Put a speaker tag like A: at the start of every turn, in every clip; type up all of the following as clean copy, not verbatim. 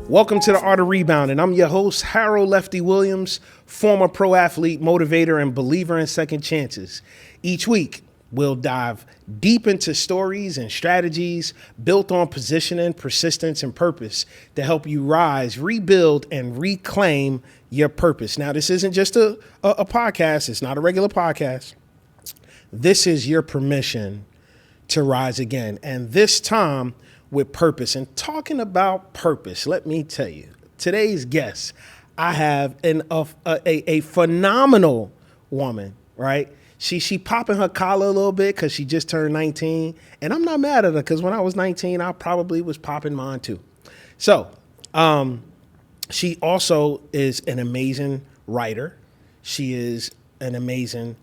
A: Welcome to the Art of Rebounding. I'm your host, Harold Lefty Williams, former pro athlete, motivator, and believer in second chances. Each week, we'll dive deep into stories and strategies built on positioning, persistence, and purpose to help you rise, rebuild, and reclaim your purpose. Now, this isn't just a podcast. It's not a regular podcast. This is your permission to rise again. And this time, with purpose. And talking about purpose, let me tell you, today's guest, I have a phenomenal woman, right? She popping her collar a little bit because she just turned 19. And I'm not mad at her because when I was 19, I probably was popping mine too. So she also is an amazing writer. She is an amazing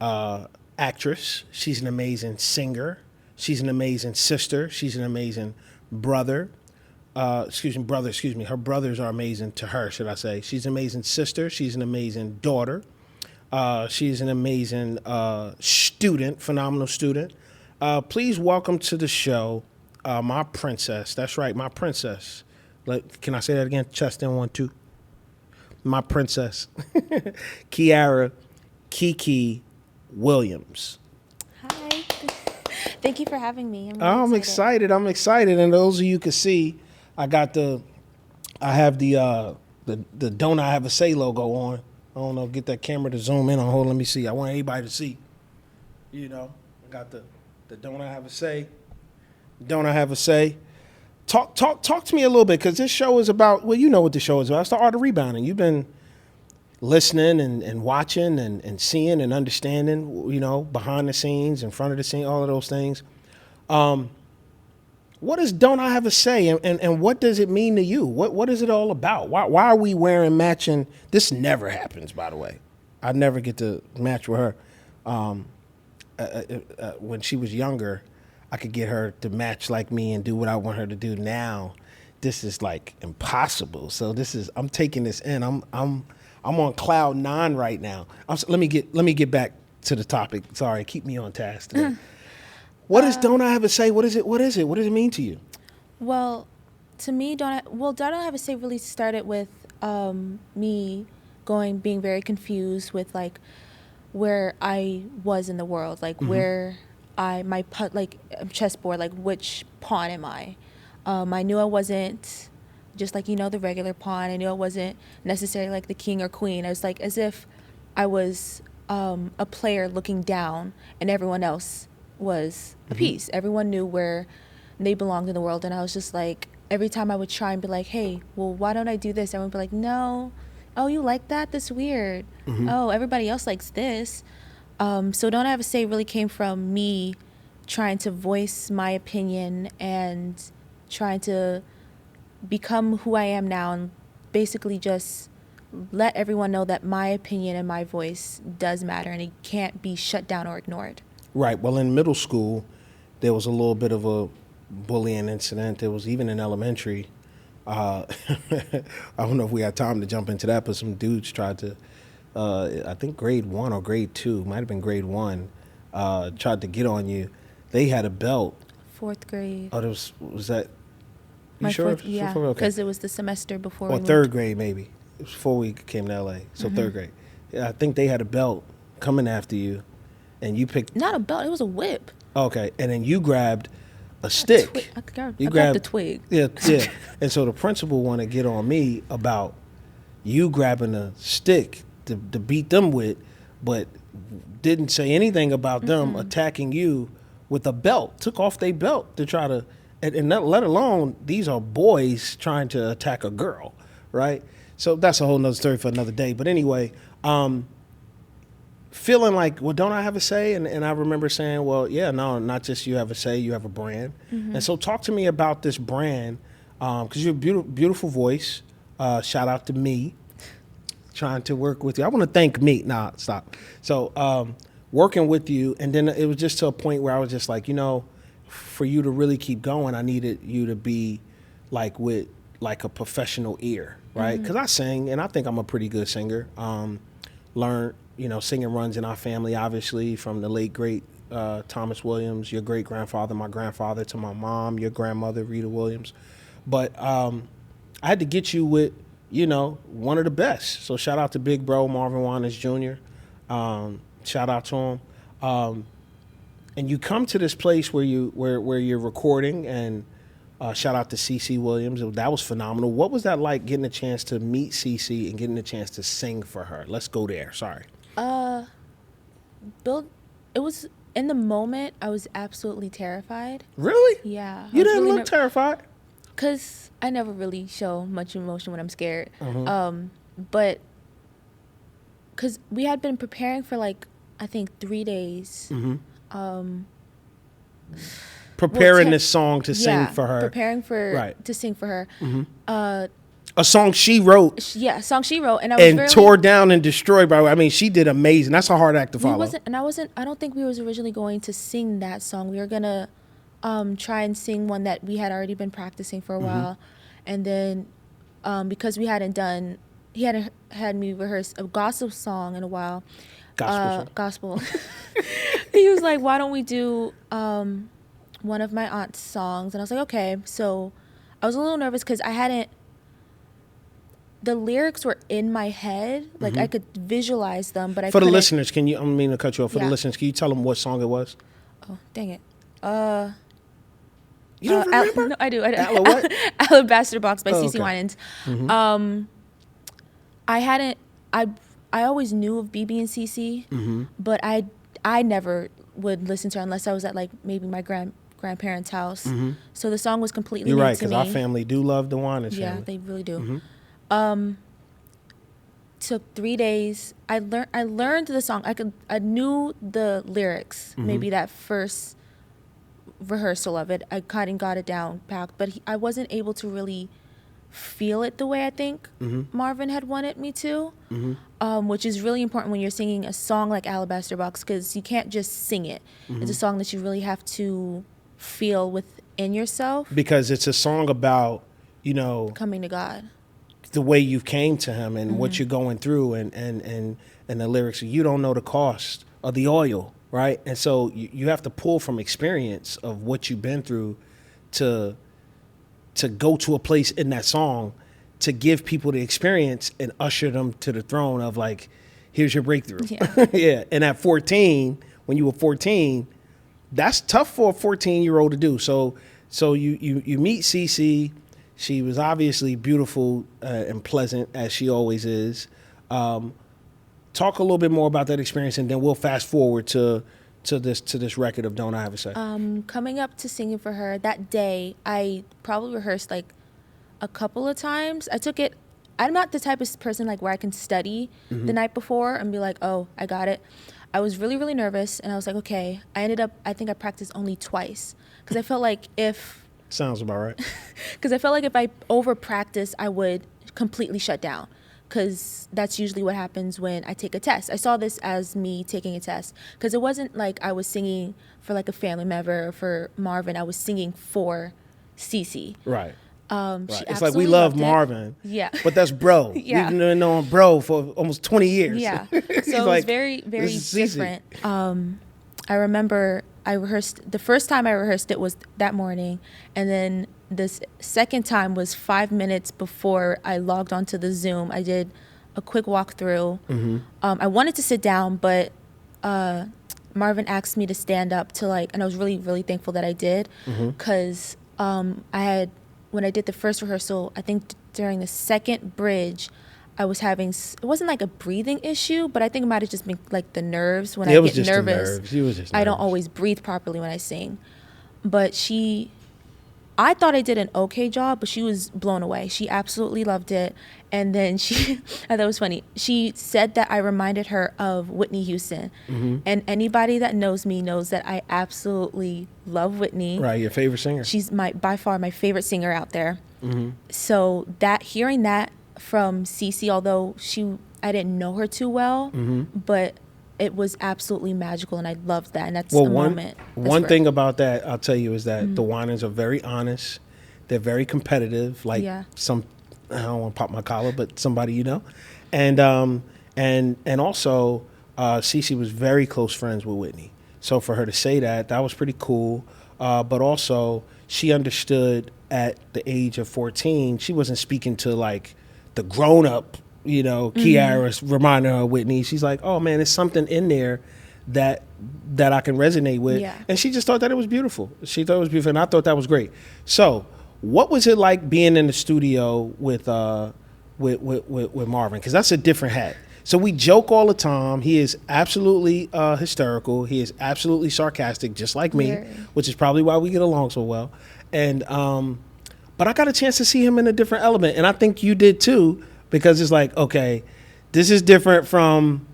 A: actress. She's an amazing singer. She's an amazing sister. She's an amazing brother. Excuse me. Her brothers are amazing to her, should I say. She's an amazing sister. She's an amazing daughter. She's an amazing student, phenomenal student. Please welcome to the show my princess. That's right, my princess. Can I say that again? Chest in 1, 2. My princess, Kiara KiKi Williams.
B: Hi. Thank you for having me.
A: I'm excited. And those of you can see, I have the Don't I Have a Say logo on. I don't know, get that camera to zoom in on. Hold, let me see. I want everybody to see. You know, I got the Don't I Have a Say. Don't I Have a Say. Talk to me a little bit, because this show is about, well, you know what the show is about. It's the Art of Rebounding. You've been listening and watching and seeing and understanding, you know, behind the scenes, in front of the scene, all of those things. What is Don't I Have a Say, and what does it mean to you? What is it all about? Why are we wearing matching? This never happens, by the way. I never get to match with her. When she was younger, I could get her to match like me and do what I want her to do. Now, this is like impossible. So I'm taking this in. I'm on cloud 9 right now. Let me get back to the topic. Sorry, keep me on task today. What is Don't I Have a Say? What is it? What does it mean to you?
B: Well, to me, Don't I Have a Say really started with me being very confused with like where I was in the world, like where chessboard, like which pawn am I? I knew I wasn't just like, the regular pawn. I knew I wasn't necessarily like the king or queen. I was like as if I was a player looking down and everyone else was a piece. Everyone knew where they belonged in the world. And I was just like, every time I would try and be like, hey, well, why don't I do this? Everyone would be like, no. Oh, you like that? That's weird. Oh, everybody else likes this. So Don't I Have a Say really came from me trying to voice my opinion and trying to become who I am now, and basically just let everyone know that my opinion and my voice does matter and it can't be shut down or ignored.
A: Right. Well, in middle school, there was a little bit of a bullying incident. There was even in elementary. I don't know if we had time to jump into that, but some dudes tried to, I think grade 1 or grade 2, might have been grade 1, tried to get on you. They had a belt.
B: 4th grade.
A: Oh, was that? You
B: My
A: sure?
B: 4th, yeah, because it was the semester before.
A: Or 3rd grade, maybe. It was before we came to LA, so 3rd grade. Yeah, I think they had a belt coming after you, and you picked.
B: Not a belt, it was a whip.
A: Okay, and then you grabbed a stick.
B: I grabbed the twig.
A: Yeah. And so the principal wanted to get on me about you grabbing a stick to beat them with, but didn't say anything about them attacking you with a belt. Took off their belt to try to. And not, let alone, these are boys trying to attack a girl, right? So that's a whole nother story for another day. But anyway, feeling like, well, don't I have a say? And I remember saying, well, yeah, no, not just you have a say, you have a brand. And so talk to me about this brand, because you have a beautiful voice. Shout out to me, trying to work with you. I want to thank me. Nah, stop. So working with you, and then it was just to a point where I was just like, for you to really keep going, I needed you to be like with like a professional ear, right? Because I sing, and I think I'm a pretty good singer. Learned, singing runs in our family, obviously, from the late, great Thomas Williams, your great-grandfather, my grandfather, to my mom, your grandmother, Rita Williams. But I had to get you with, one of the best. So shout out to big bro Marvin Winans Jr. Shout out to him. And you come to this place where you're recording, and shout out to CeCe Winans. That was phenomenal. What was that like, getting a chance to meet CeCe and getting a chance to sing for her? Let's go there. Sorry.
B: Bill, it was in the moment. I was absolutely terrified.
A: Really?
B: Yeah.
A: You didn't look terrified.
B: Cause I never really show much emotion when I'm scared.
A: Mm-hmm.
B: But cause we had been preparing for like I think 3 days.
A: Mm-hmm. Preparing this song to sing for her.
B: Preparing for to sing for her.
A: Mm-hmm. A song she wrote.
B: Yeah, a song she wrote, and I was
A: tore down and destroyed by. I mean, she did amazing. That's a hard act to follow.
B: I don't think we was originally going to sing that song. We were gonna try and sing one that we had already been practicing for a while, and then because he hadn't had me rehearse a gospel song in a while. Gospel. He was like, "Why don't we do one of my aunt's songs?" And I was like, "Okay." So I was a little nervous because the lyrics were in my head, like I could visualize them, but
A: for the listeners, can you? I mean to cut you off. For the listeners, can you tell them what song it was?
B: Oh, dang it!
A: You don't remember?
B: No, I do.
A: What?
B: Alabaster Box by CeCe
A: okay.
B: Winans.
A: Mm-hmm.
B: I always knew of BB and CeCe, but I never would listen to her unless I was at like maybe my grandparents' house. So the song was completely new to me.
A: You're right, because our family do love the Winans family.
B: Yeah, they really do. Took 3 days. I learned the song. I knew the lyrics. Maybe that first rehearsal of it, I kind of got it down packed, but I wasn't able to really feel it the way I think Marvin had wanted me to, which is really important when you're singing a song like Alabaster Box, because you can't just sing it. It's a song that you really have to feel within yourself,
A: because it's a song about
B: coming to God,
A: the way you came to him and what you're going through, and the lyrics. You don't know the cost of the oil, right? And so you have to pull from experience of what you've been through to go to a place in that song to give people the experience and usher them to the throne of like, here's your breakthrough. Yeah. And at 14, when you were 14, that's tough for a 14-year-old to do. So you meet CeCe. She was obviously beautiful and pleasant, as she always is. Talk a little bit more about that experience, and then we'll fast forward to this record of Don't I Have a Say.
B: Coming up to singing for her that day, I probably rehearsed like a couple of times. I'm not the type of person like where I can study the night before and be like, oh, I got it. I was really, really nervous, and I was like, okay. I think I practiced only twice, because I felt like
A: Sounds about right.
B: Because I felt like if I over practice, I would completely shut down, because that's usually what happens when I take a test. I saw this as me taking a test, because it wasn't like I was singing for like a family member or for Marvin. I was singing for CeCe.
A: Right.
B: Right.
A: It's like we love Marvin.
B: Yeah.
A: But that's bro.
B: Yeah.
A: We've known bro for almost 20 years.
B: Yeah. So it was very, very different. I remember I rehearsed, the first time I rehearsed it was that morning, and then this second time was 5 minutes before I logged onto the Zoom. I did a quick walkthrough. I wanted to sit down, but Marvin asked me to stand up and I was really, really thankful that I did, because when I did the first rehearsal, I think during the second bridge, I was having, it wasn't like a breathing issue, but I think it might have just been like the nerves. When I get nervous, I don't always breathe properly when I sing. But I thought I did an okay job, but she was blown away. She absolutely loved it. And then I thought it was funny. She said that I reminded her of Whitney Houston. And anybody that knows me knows that I absolutely love Whitney.
A: Right, your favorite singer.
B: She's by far my favorite singer out there. So hearing that from CeCe, although I didn't know her too well, but it was absolutely magical, and I loved that. And that's a moment.
A: One thing about that, I'll tell you, is that the Winans are very honest. They're very competitive, like some, I don't want to pop my collar, but somebody you know. And also, CeCe was very close friends with Whitney. So for her to say that was pretty cool. But also, she understood at the age of 14, she wasn't speaking to like the grown up, Kiara reminding her of Whitney. She's like, oh man, there's something in there that I can resonate with.
B: Yeah.
A: And she just thought that it was beautiful. She thought it was beautiful, and I thought that was great. So what was it like being in the studio with Marvin? Because that's a different hat. So we joke all the time. He is absolutely hysterical. He is absolutely sarcastic, just like me, which is probably why we get along so well. And but I got a chance to see him in a different element, and I think you did too, because it's like, okay, this is different from,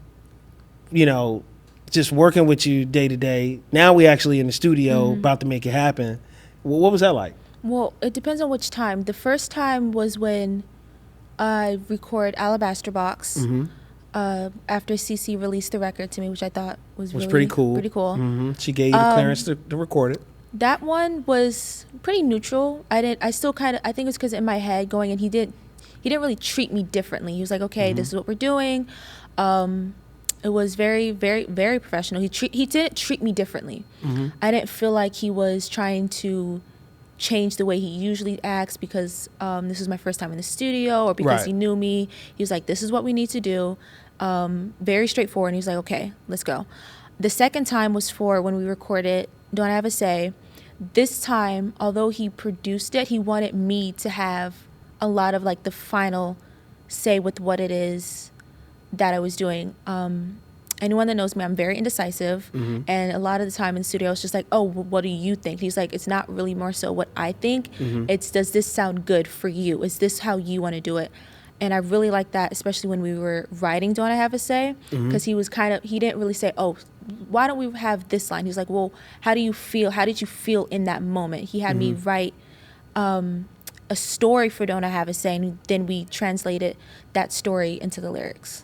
A: just working with you day to day. Now we actually in the studio about to make it happen. What was that like?
B: Well, it depends on which time. The first time was when I record Alabaster Box. After CeCe released the record to me, which I thought was really
A: pretty cool.
B: Pretty cool.
A: She gave you the clearance to record it.
B: That one was pretty neutral. I think it was because in my head going, and he didn't really treat me differently. He was like, okay, this is what we're doing. It was very, very, very professional. He didn't treat me differently. I didn't feel like he was trying to change the way he usually acts because this was my first time in the studio, or because he knew me. He was like, this is what we need to do. Very straightforward. And he was like, okay, let's go. The second time was for when we recorded Don't I Have a Say. This time, although he produced it, he wanted me to have a lot of like the final say with what it is that I was doing. Anyone that knows me, I'm very indecisive. And a lot of the time in the studio, it's just like, oh, what do you think? He's like, it's not really more so what I think. It's, does this sound good for you? Is this how you want to do it? And I really like that, especially when we were writing Don't I Have a Say? Because he didn't really say, oh, why don't we have this line? He's like, well, how do you feel? How did you feel in that moment? He had me write a story for Don't I Have a Say, and then we translated that story into the lyrics,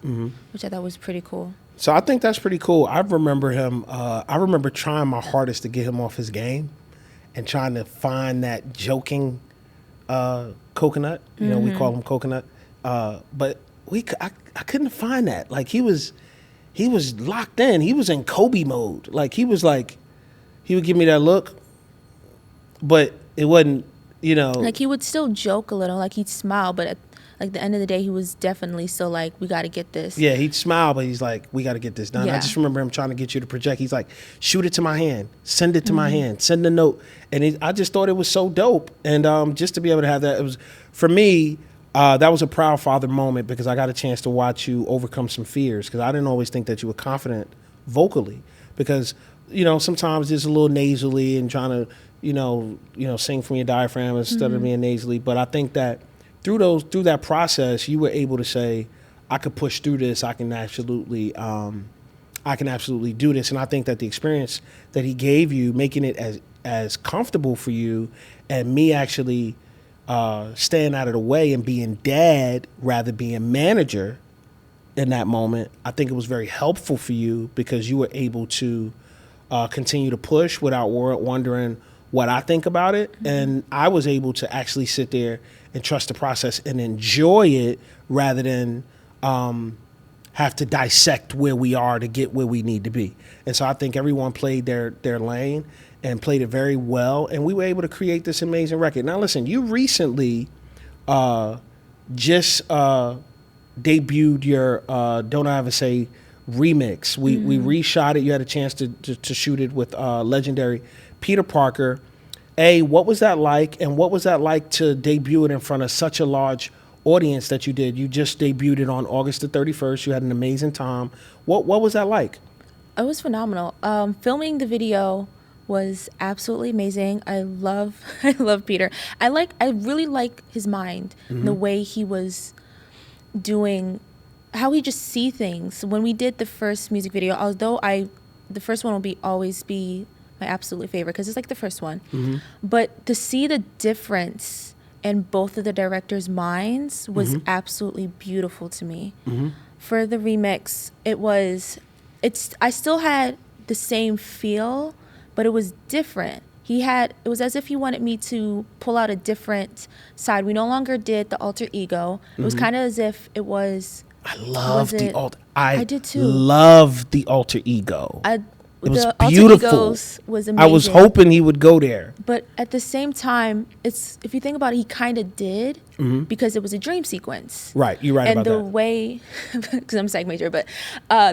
B: which I thought was pretty cool.
A: So I think that's pretty cool. I remember him. I remember trying my hardest to get him off his game, and trying to find that joking coconut. We call him coconut, but I couldn't find that. Like he was locked in. He was in Kobe mode. Like he would give me that look, but it wasn't.
B: Like he would still joke a little, like he'd smile, but at the end of the day, he was definitely still like, we got to get this.
A: Yeah, he'd smile, but he's like, we got to get this done.
B: Yeah.
A: I just remember him trying to get you to project. He's like, shoot it to my hand, send it to my hand, send a note. And I just thought it was so dope. And just to be able to have that, it was, for me, that was a proud father moment, because I got a chance to watch you overcome some fears, because I didn't always think that you were confident vocally, because, sometimes it's a little nasally and trying to, sing from your diaphragm instead of being nasally. But I think that through that process, you were able to say, I could push through this. I can absolutely do this. And I think that the experience that he gave you, making it as comfortable for you, and me actually staying out of the way and being dad rather being manager in that moment, I think it was very helpful for you, because you were able to continue to push without wondering what I think about it. And I was able to actually sit there and trust the process and enjoy it, rather than have to dissect where we are to get where we need to be. And so I think everyone played their lane and played it very well, and we were able to create this amazing record. Now listen, you recently just debuted your Don't I Have a Say remix. We reshot it. You had a chance to shoot it with legendary Peter Parker. What was that like, and what was that like to debut it in front of such a large audience that you did? You just debuted it on August the 31st. You had an amazing time. What was that like?
B: It was phenomenal. Filming the video was absolutely amazing. I love Peter. I really like his mind, the way he was doing, how he just see things. When we did the first music video, although the first one will always be my absolute favorite, because it's like the first one. But to see the difference in both of the directors' minds was absolutely beautiful to me. For the remix, I still had the same feel, but it was different. It was as if he wanted me to pull out a different side. We no longer did the alter ego. It was kind of as if it was.
A: I love the alter.
B: I did too.
A: Love the alter ego. It was
B: the Alter
A: beautiful.
B: Egos was amazing.
A: I was hoping he would go there.
B: But at the same time, it's, if you think about it, he kind of did because it was a dream sequence.
A: Right, you're right
B: and
A: about
B: the
A: that.
B: way, because I'm a psych major, but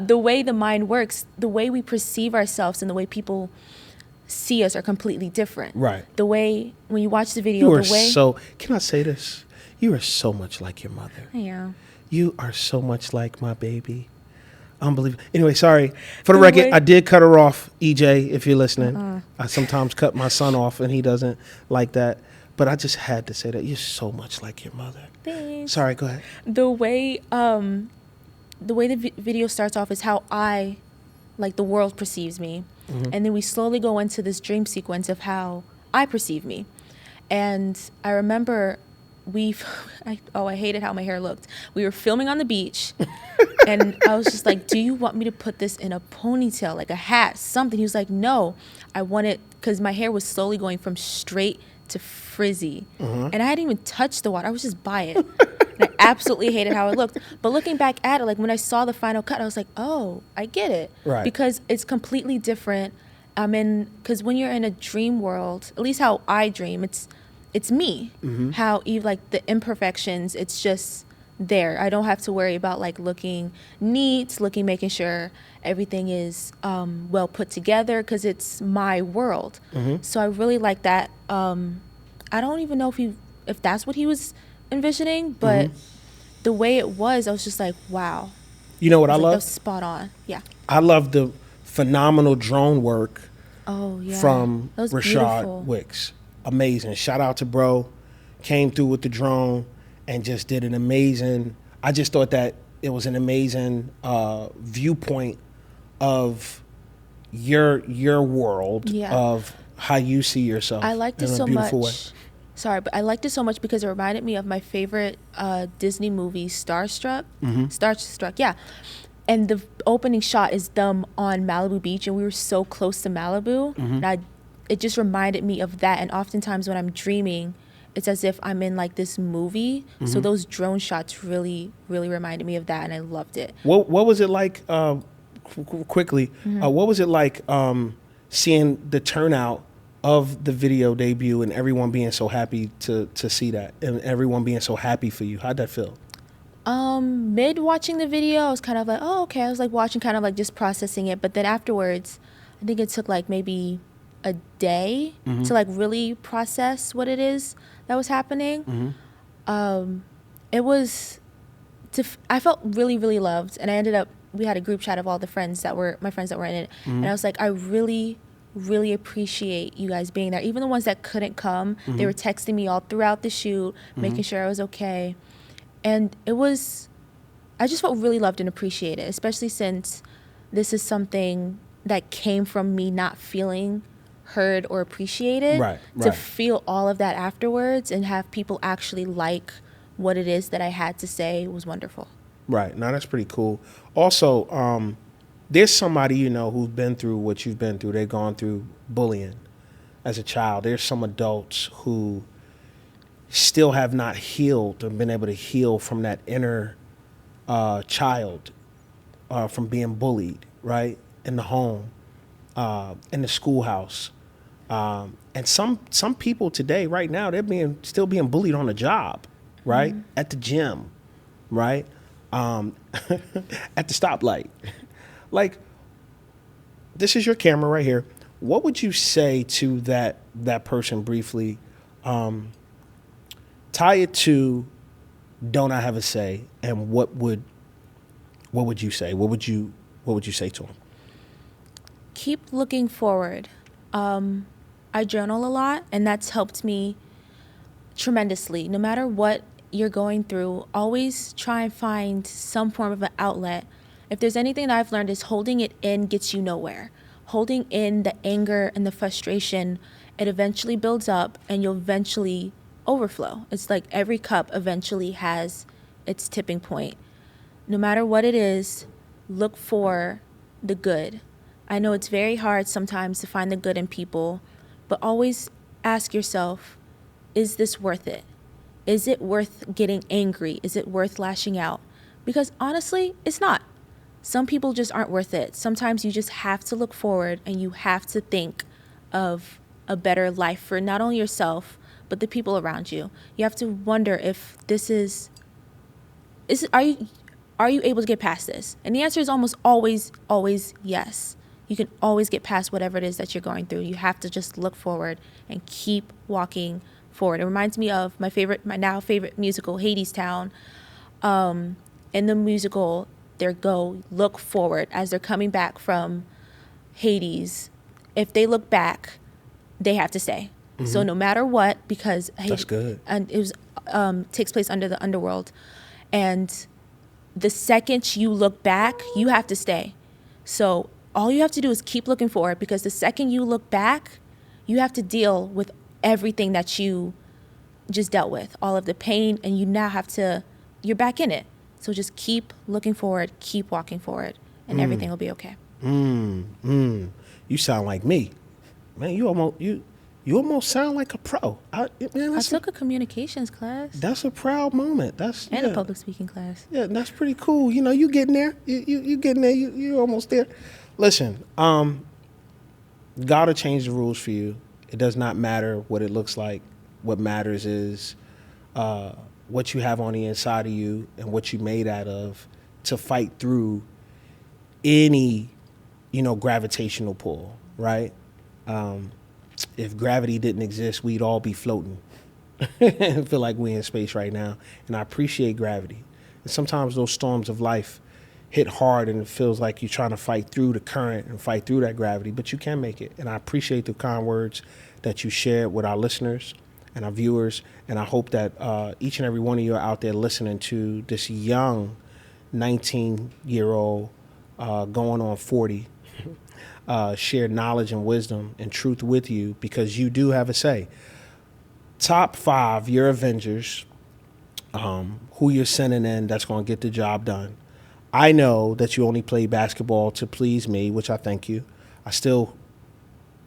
B: the way the mind works, the way we perceive ourselves and the way people see us are completely different.
A: Right.
B: The way, when you watch the video,
A: You are
B: the way...
A: so, can I say this? You are so much like your mother.
B: Yeah.
A: You are so much like my baby. Unbelievable. Anyway, sorry. For the
B: The
A: record,
B: way-
A: I did cut her off, EJ, if you're listening. I sometimes cut my son off, and he doesn't like that. But I just had to say that. You're so much like your mother.
B: Thanks.
A: Sorry, go ahead.
B: The way the video starts off is how I, like, the world perceives me. And then we slowly go into this dream sequence of how I perceive me. And I remember I hated how my hair looked. We were filming on the beach, and I was just like, do you want me to put this in a ponytail, like a hat, something? He was like, no, I want it, because my hair was slowly going from straight to frizzy. And I hadn't even touched the water. I was just by it. And I absolutely hated how it looked. But looking back at it, like when I saw the final cut, I was like, oh, I get it.
A: Right.
B: Because it's completely different. Because when you're in a dream world, at least how I dream, it's me. How you, like, the imperfections, it's just there. I don't have to worry about, like, looking neat, making sure everything is well put together, because it's my world. So I really like that. I don't even know if that's what he was envisioning, but the way it was, I was just like, wow.
A: You know what I
B: That
A: love?
B: was spot on. Yeah.
A: I love the phenomenal drone work
B: Oh, yeah.
A: from
B: That was
A: Rashad
B: beautiful.
A: Wicks. Amazing. Shout out to bro. Came through with the drone and just did an amazing, I just thought that it was an amazing viewpoint of your world,
B: Yeah.
A: of how you see yourself.
B: I liked it
A: in a
B: so
A: beautiful
B: much.
A: way.
B: Sorry, but I liked it so much because it reminded me of my favorite Disney movie, Starstruck. Starstruck, yeah. And the opening shot is them on Malibu Beach, and we were so close to Malibu. And it just reminded me of that. And oftentimes when I'm dreaming, it's as if I'm in, like, this movie. So those drone shots really, really reminded me of that, and I loved it.
A: What was it like, quickly, what was it like seeing the turnout of the video debut and everyone being so happy to see that, and everyone being so happy for you? How'd that feel?
B: Mid watching the video, I was kind of like, oh, okay. I was like watching, kind of like just processing it. But then afterwards, I think it took like maybe a day to like really process what it is that was happening. It was, I felt really, really loved. And I ended up, we had a group chat of all the friends that were, my friends that were in it. And I was like, I really, really appreciate you guys being there. Even the ones that couldn't come, they were texting me all throughout the shoot, making sure I was okay. And it was, I just felt really loved and appreciated, especially since this is something that came from me not feeling heard or appreciated.
A: Right.
B: To feel all of that afterwards and have people actually like what it is that I had to say was wonderful.
A: Right. Now that's pretty cool. Also, there's somebody you know who's been through what you've been through. They've gone through bullying as a child. There's some adults who still have not healed or been able to heal from that inner child, from being bullied, right? In the home, in the schoolhouse. And some people today, right now, they're still being bullied on the job, right? At the gym, right? At the stoplight. Like, this is your camera right here. What would you say to that person briefly? Tie it to "Don't I Have a Say," and what would you say? What would you say to him?
B: Keep looking forward. I journal a lot, and that's helped me tremendously. No matter what you're going through, always try and find some form of an outlet. If there's anything that I've learned, is holding it in gets you nowhere. Holding in the anger and the frustration, it eventually builds up, and you'll eventually overflow. It's like every cup eventually has its tipping point. No matter what it is, look for the good. I know it's very hard sometimes to find the good in people, but always ask yourself, is this worth it? Is it worth getting angry? Is it worth lashing out? Because honestly, it's not. some people just aren't worth it. Sometimes you just have to look forward and you have to think of a better life for not only yourself, but the people around you. You have to wonder if this is are you able to get past this? And the answer is almost always yes. You can always get past whatever it is that you're going through. You have to just look forward and keep walking forward. It reminds me of my now favorite musical, Hadestown. In the musical, they go look forward as they're coming back from Hades. If they look back, they have to stay. Mm-hmm. So no matter what, because
A: that's good.
B: And it was takes place under the underworld, and the second you look back, you have to stay. So all you have to do is keep looking forward, because the second you look back, you have to deal with everything that you just dealt with, all of the pain, and you now have to, you're back in it. So just keep looking forward, keep walking forward, and everything will be okay.
A: You sound like me. Man, you almost sound like a pro. I
B: took a communications class.
A: That's a proud moment.
B: And a public speaking class.
A: Yeah, that's pretty cool. You know, you getting there. You getting there. You're almost there. Listen, gotta change the rules for you. It does not matter what it looks like. What matters is what you have on the inside of you and what you made out of to fight through any, gravitational pull, right? If gravity didn't exist, we'd all be floating. I feel like we're in space right now, and I appreciate gravity. And sometimes those storms of life hit hard, and it feels like you're trying to fight through the current and fight through that gravity, but you can make it. And I appreciate the kind words that you shared with our listeners and our viewers, and I hope that each and every one of you are out there listening to this young 19-year-old going on 40 share knowledge and wisdom and truth with you, because you do have a say. Top 5, your Avengers, who you're sending in that's going to get the job done. I know that you only play basketball to please me, which I thank you. I still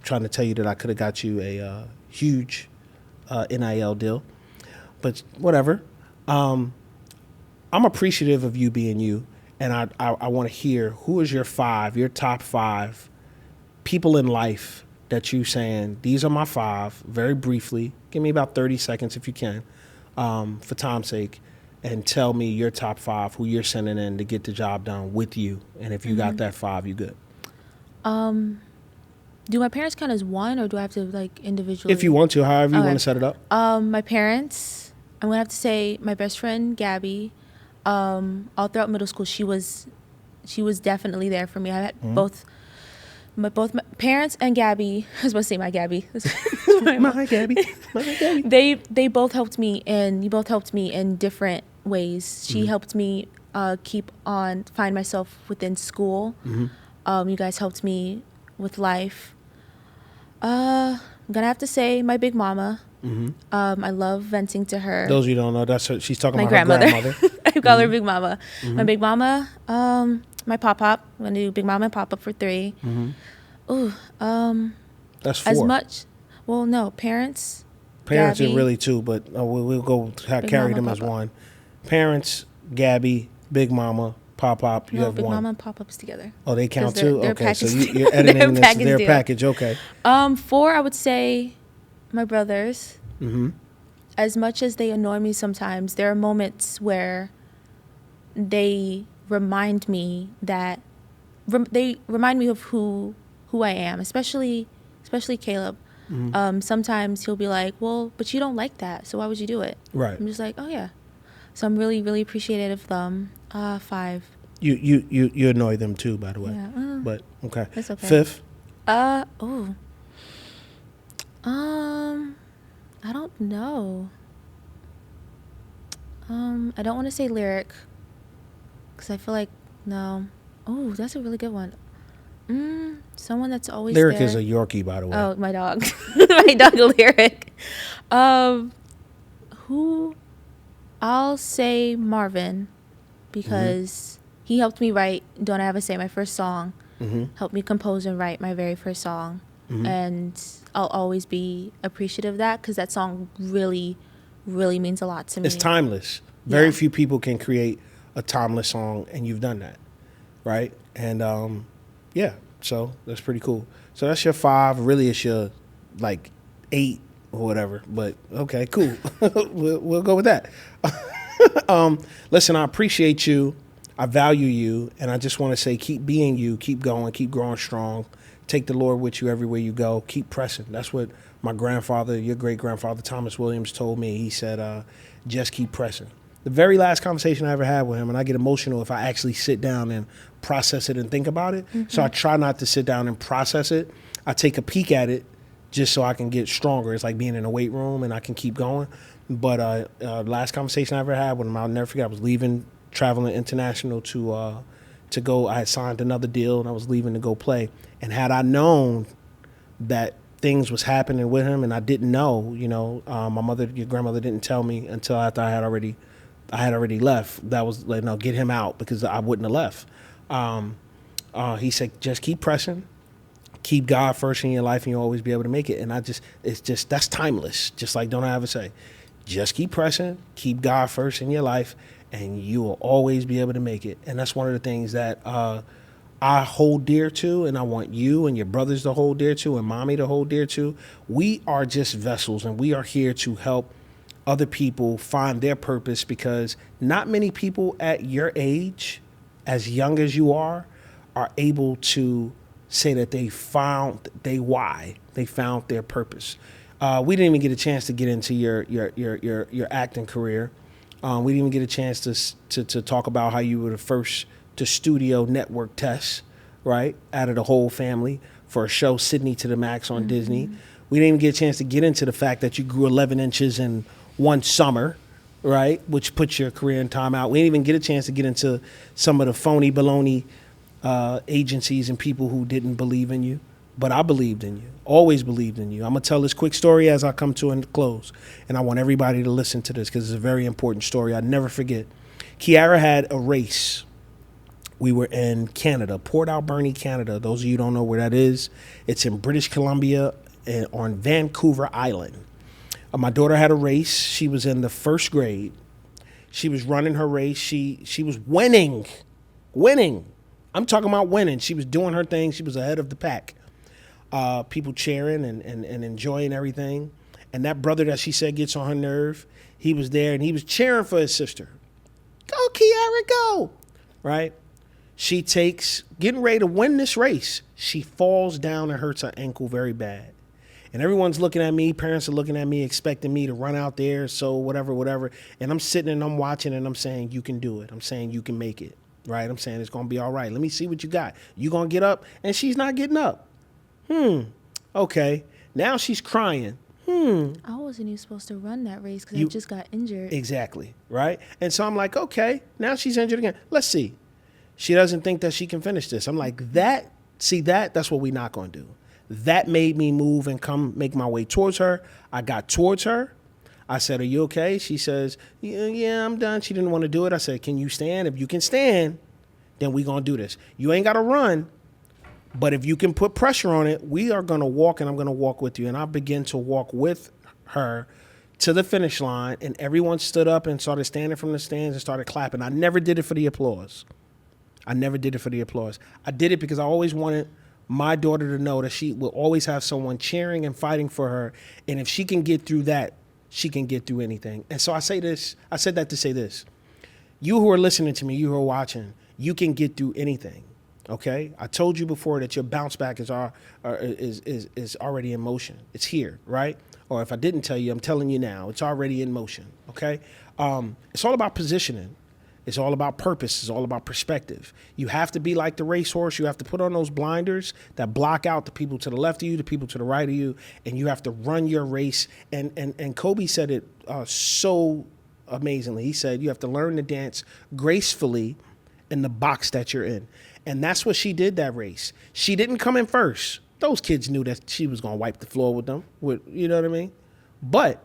A: trying to tell you that I could have got you a huge NIL deal, but whatever. I'm appreciative of you being you, and I want to hear who is your top 5 people in life that you saying, these are my 5, very briefly. Give me about 30 seconds if you can, for time's sake, and tell me your top 5, who you're sending in to get the job done with you. And if you got that 5, you good.
B: Do my parents count as one, or do I have to individually?
A: If you want to, however you want to set it up.
B: My parents, I'm going to have to say my best friend, Gabby. All throughout middle school, she was definitely there for me. I had both my parents and Gabby. I was about to say my Gabby.
A: my Gabby.
B: They both helped me, and you both helped me in different ways. She helped me find myself within school. You guys helped me with life. I'm gonna have to say my big mama. I love venting to her.
A: Those of you don't know, she's talking
B: my
A: about
B: grandmother.
A: her grandmother.
B: I call her Big Mama. My Big Mama, my pop-pop. I'm going to do Big Mama and pop-up for 3. Ooh,
A: that's 4.
B: As much, well, no, parents.
A: Parents
B: Gabby,
A: are really 2, but we'll go carry them as 1. Parents, Gabby, Big Mama, pop-up, you have
B: Big
A: 1.
B: Mama and pop-ups together.
A: Oh, they count too?
B: They're
A: okay, so
B: packaged.
A: you're editing this their
B: deal.
A: package, okay.
B: 4, I would say my brothers. As much as they annoy me sometimes, there are moments where they remind me that they remind me of who I am, especially Caleb. Sometimes he'll be like, well, but you don't like that, so why would you do it?
A: Right.
B: I'm just like, oh yeah. So I'm really, really appreciative of them. 5.
A: You annoy them too, by the way.
B: Yeah.
A: But okay.
B: That's okay.
A: 5th.
B: I don't know. I don't want to say Lyric, because I feel like, no. Oh, that's a really good one. Someone that's always
A: Lyric
B: there.
A: is a Yorkie, by the way.
B: Oh, my dog. My dog Lyric. Who? I'll say Marvin, because he helped me write Don't I Have a Say, my first song. Helped me compose and write my very first song. And I'll always be appreciative of that, because that song really, really means a lot to me.
A: It's timeless. Very few people can create a timeless song, and you've done that. right? And yeah, so that's pretty cool. So that's your 5. Really, it's your like 8 or whatever. But okay, cool. we'll go with that. Listen, I appreciate you. I value you, and I just want to say, keep being you, keep going, keep growing strong. Take the Lord with you everywhere you go. Keep pressing. That's what my grandfather, your great grandfather Thomas Williams, told me. He said, just keep pressing. The very last conversation I ever had with him, and I get emotional if I actually sit down and process it and think about it. Mm-hmm. So I try not to sit down and process it. I take a peek at it just so I can get stronger. It's like being in a weight room and I can keep going. But last conversation I ever had with him, I'll never forget. I was leaving, traveling international to go. I had signed another deal and I was leaving to go play. And had I known that things was happening with him, and I didn't know, your grandmother didn't tell me until after I had already left. That was like, no, get him out, because I wouldn't have left. He said, just keep pressing, keep God first in your life, and you'll always be able to make it. And that's timeless. Just like Don't I Ever Say, just keep pressing, keep God first in your life, and you will always be able to make it. And that's one of the things that I hold dear to, and I want you and your brothers to hold dear to, and mommy to hold dear to. We are just vessels, and we are here to help other people find their purpose, because not many people at your age, as young as you are able to say that they found their purpose. We didn't even get a chance to get into your acting career. We didn't even get a chance to talk about how you were the first to studio network test, right, out of the whole family for a show, Sydney to the Max on Disney. We didn't even get a chance to get into the fact that you grew 11 inches in one summer, right, which puts your career in timeout. We didn't even get a chance to get into some of the phony baloney agencies and people who didn't believe in you. But I believed in you, always believed in you. I'm going to tell this quick story as I come to a close, and I want everybody to listen to this because it's a very important story. I'll never forget. Kiara had a race. We were in Canada, Port Alberni, Canada. Those of you who don't know where that is, it's in British Columbia on Vancouver Island. My daughter had a race. She was in the first grade. She was running her race. She was winning. I'm talking about winning. She was doing her thing. She was ahead of the pack. People cheering and enjoying everything. And that brother that she said gets on her nerve, he was there and he was cheering for his sister. Go, Kiara, go. Right? She getting ready to win this race. She falls down and hurts her ankle very bad. And everyone's looking at me. Parents are looking at me, expecting me to run out there. So whatever. And I'm sitting and I'm watching and I'm saying, you can do it. I'm saying you can make it. Right? I'm saying it's going to be all right. Let me see what you got. You going to get up? And she's not getting up. Okay. Now she's crying.
B: I wasn't even supposed to run that race because I just got injured.
A: Exactly. Right? And so I'm like, okay, now she's injured again. Let's see. She doesn't think that she can finish this. I'm like, that's what we're not going to do. That made me move and make my way towards her. I got towards her. I said, are you okay? She says, yeah, I'm done. She didn't want to do it. I said, can you stand? If you can stand, then we're going to do this. You ain't got to run, but if you can put pressure on it, we are going to walk, and I'm going to walk with you. And I began to walk with her to the finish line, and everyone stood up and started standing from the stands and started clapping. I never did it for the applause. I did it because I always wanted my daughter to know that she will always have someone cheering and fighting for her. And if she can get through that, she can get through anything. And so I said that to say this. You who are listening to me, you who are watching, you can get through anything. Okay? I told you before that your bounce back is already in motion. It's here, right? Or if I didn't tell you, I'm telling you now. It's already in motion. Okay? It's all about positioning. It's all about purpose. It's all about perspective. You have to be like the racehorse. You have to put on those blinders that block out the people to the left of you, the people to the right of you, and you have to run your race. And Kobe said it so amazingly. He said you have to learn to dance gracefully in the box that you're in. And that's what she did that race. She didn't come in first. Those kids knew that she was going to wipe the floor with them. You know what I mean? But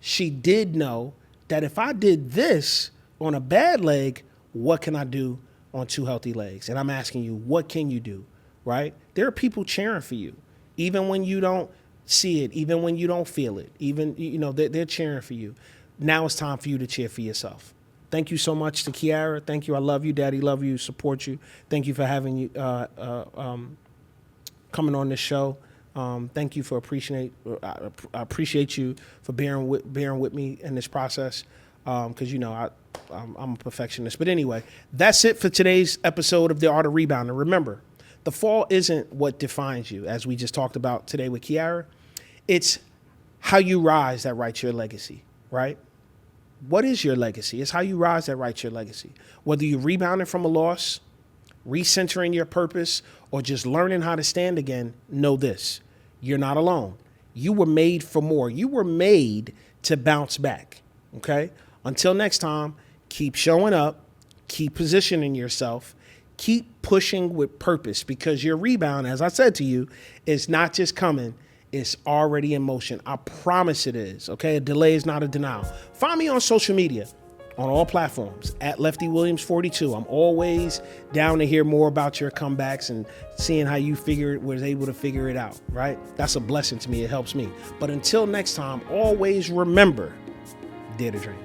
A: she did know that if I did this on a bad leg, what can I do on two healthy legs? And I'm asking you, what can you do, right? There are people cheering for you, even when you don't see it, even when you don't feel it, even, they're cheering for you. Now it's time for you to cheer for yourself. Thank you so much to Kiara. Thank you. I love you, Daddy. Love you. Support you. Thank you for having you coming on this show. Thank you for I appreciate you for bearing with me in this process. Because I'm a perfectionist. But anyway, that's it for today's episode of the Art of Rebounding. Remember, the fall isn't what defines you, as we just talked about today with Kiara. It's how you rise that writes your legacy, right? What is your legacy? It's how you rise that writes your legacy. Whether you're rebounding from a loss, recentering your purpose, or just learning how to stand again, know this: you're not alone. You were made for more. You were made to bounce back, okay? Until next time, keep showing up, keep positioning yourself, keep pushing with purpose, because your rebound, as I said to you, is not just coming, it's already in motion. I promise it is, okay? A delay is not a denial. Find me on social media, on all platforms, at Lefty Williams 42. I'm always down to hear more about your comebacks and seeing how you was able to figure it out, right? That's a blessing to me. It helps me. But until next time, always remember, dare to dream.